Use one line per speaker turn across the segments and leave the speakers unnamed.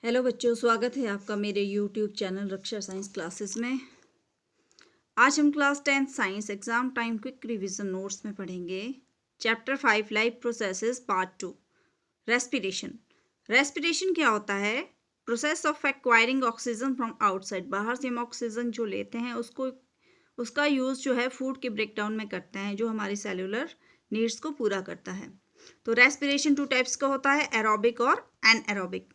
Hello बच्चों, स्वागत है आपका मेरे यूट्यूब चैनल रक्षा साइंस क्लासेस में। आज हम class 10 science exam time quick revision notes में पढ़ेंगे chapter 5 life processes part 2 respiration. Respiration क्या होता है? Process of acquiring oxygen from outside. बाहर से हम ऑक्सीजन जो लेते हैं उसका यूज़ जो है फूड के ब्रेकडाउन में करते हैं, जो हमारी सेलुलर नीड्स को पूरा करता है। तो रेस्पिरेशन 2 टाइप्स का होता है, एरोबिक और anaerobic.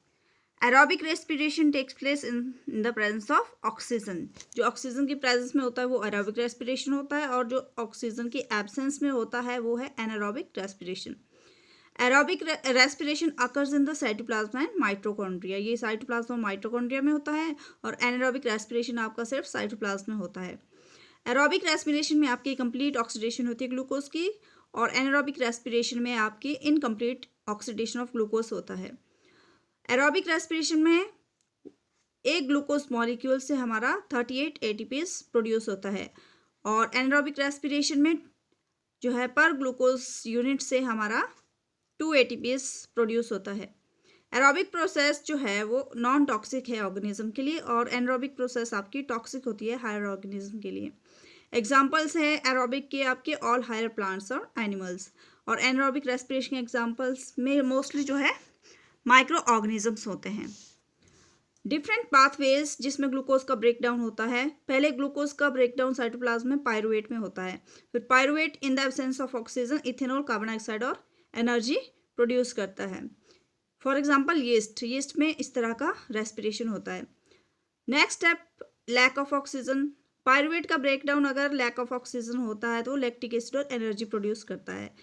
Aerobic respiration takes place in the presence of oxygen. जो ऑक्सीजन की प्रेजेंस में होता है वो एरोबिक रेस्पिरेशन होता है, और जो ऑक्सीजन की एब्सेंस में होता है वो है anaerobic respiration. Aerobic respiration occurs in the cytoplasm and mitochondria. ये साइटोप्लाज्म और माइटोकॉन्ड्रिया में होता है, और एनारोबिक रेस्पिरेशन आपका सिर्फ साइटोप्लाज्म में होता है। एरोबिक रेस्पिरेशन में आपकी कंप्लीट ऑक्सीडेशन होती है ग्लूकोज की, और एनारोबिक रेस्पिरेशन में आपकी इनकम्प्लीट ऑक्सीडेशन ऑफ ग्लूकोज होता है। एरोबिक रेस्पिरेशन में एक ग्लूकोज मॉलिक्यूल से हमारा 38 एटीपीज प्रोड्यूस होता है, और एनारोबिक रेस्पिरेशन में जो है पर ग्लूकोज यूनिट से हमारा 2 एटीपीज प्रोड्यूस होता है। एरोबिक प्रोसेस जो है वो नॉन टॉक्सिक है ऑर्गेनिज्म के लिए, और एनारोबिक प्रोसेस आपकी टॉक्सिक होती है हायर ऑर्गेनिज्म के लिए। एग्जाम्पल्स हैं एरोबिक के आपके ऑल हायर प्लांट्स और एनिमल्स, और एनारोबिक रेस्पिरेशन के एग्जाम्पल्स में मोस्टली जो है माइक्रो ऑर्गेनिजम्स होते हैं। डिफरेंट पाथवेज जिसमें ग्लूकोज का ब्रेकडाउन होता है। पहले ग्लूकोज का ब्रेकडाउन साइटोप्लाज्म में पायरुवेट में होता है, फिर pyruvate in the absence of oxygen ethanol, carbon dioxide और एनर्जी प्रोड्यूस करता है। फॉर एग्जांपल यीस्ट में इस तरह का रेस्पिरेशन होता है। Next step, lack of oxygen. Pyruvate का ब्रेकडाउन अगर लैक ऑफ ऑक्सीजन होता है तो लैक्टिक एसिड और एनर्जी प्रोड्यूस करता है।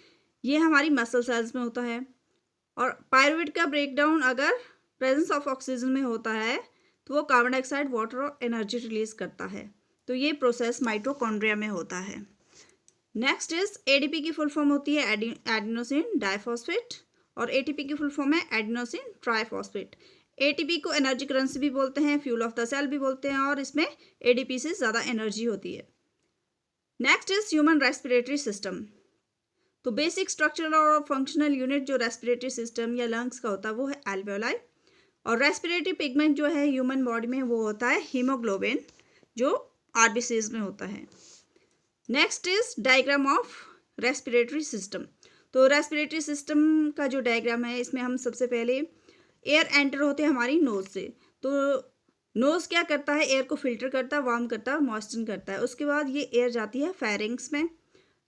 ये हमारी मसल सेल्स में होता है। और पायरुवेट का ब्रेकडाउन अगर प्रेजेंस ऑफ ऑक्सीजन में होता है तो वो कार्बन डाइऑक्साइड, वाटर और एनर्जी रिलीज करता है। तो ये प्रोसेस माइटोकॉन्ड्रिया में होता है। नेक्स्ट इज एडीपी की फुल फॉर्म होती है एडिनोसिन डाइफॉस्फेट, और एटीपी की फुल फॉर्म है एडिनोसिन ट्राइफॉस्फेट। एटीपी को एनर्जी करेंसी भी बोलते हैं, फ्यूल ऑफ द सेल भी बोलते हैं, और इसमें एडीपी से ज़्यादा एनर्जी होती है। Next is human respiratory system. तो बेसिक स्ट्रक्चरल और फंक्शनल यूनिट जो रेस्पिरेटरी सिस्टम या लंग्स का होता है वो है एल्वेओलाई, और रेस्पिरेटरी पिगमेंट जो है ह्यूमन बॉडी में वो होता है हीमोग्लोबिन, जो आरबीसीज में होता है। Next is diagram of respiratory system. तो रेस्पिरेटरी सिस्टम का जो डायग्राम है, इसमें हम सबसे पहले एयर एंटर होते हैं हमारी नोज से। तो नोज क्या करता है? एयर को फिल्टर करता है, वार्म करता है, मॉइस्चन करता है। उसके बाद ये एयर जाती है फेरिंग्स में।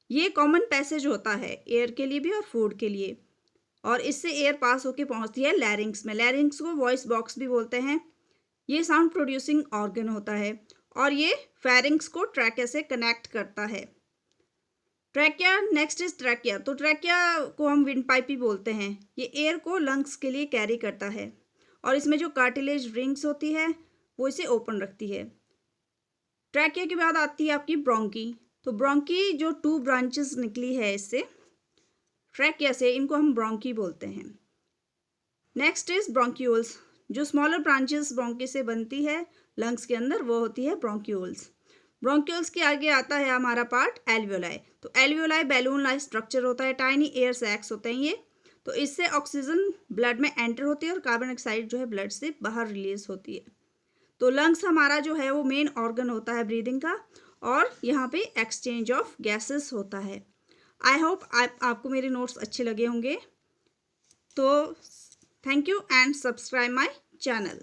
ये कॉमन पैसेज होता है एयर के लिए भी और फूड के लिए, और इससे एयर पास होके पहुंचती है लैरिंग्स में। लैरिंग्स को वॉइस बॉक्स भी बोलते हैं। ये साउंड प्रोड्यूसिंग ऑर्गन होता है, और ये फेरिंग्स को ट्रैकिया से कनेक्ट करता है। Trachea, next is trachea. तो ट्रैकिया को हम विंड पाइप भी बोलते हैं। ये एयर को लंग्स के लिए कैरी करता है, और इसमें जो कार्टिलेज रिंग्स होती है वो इसे ओपन रखती है। ट्रैकिया के बाद आती है आपकी ब्रोंकी। तो ब्रोंकी जो 2 ब्रांचेस निकली है इससे ट्रैकिया से, इनको हम ब्रोंकी बोलते हैं। Next is bronchioles. जो स्मॉलर ब्रांचेस ब्रोंकी से बनती है लंग्स के अंदर वो होती है ब्रोंक्यूल्स। ब्रोंक्यूल्स के आगे आता है हमारा पार्ट एल्वियोलाई। तो एल्वियोलाई बैलून लाइक स्ट्रक्चर होता है, टाइनी एयर सैक्स होते हैं ये। तो इससे ऑक्सीजन ब्लड में एंटर होती है और कार्बन डाइऑक्साइड जो है ब्लड से बाहर रिलीज होती है। तो लंग्स हमारा जो है वो मेन ऑर्गन होता है ब्रीदिंग का, और यहाँ पे एक्सचेंज ऑफ गैसेस होता है। आई होप आपको मेरे नोट्स अच्छे लगे होंगे। तो thank you and subscribe my channel.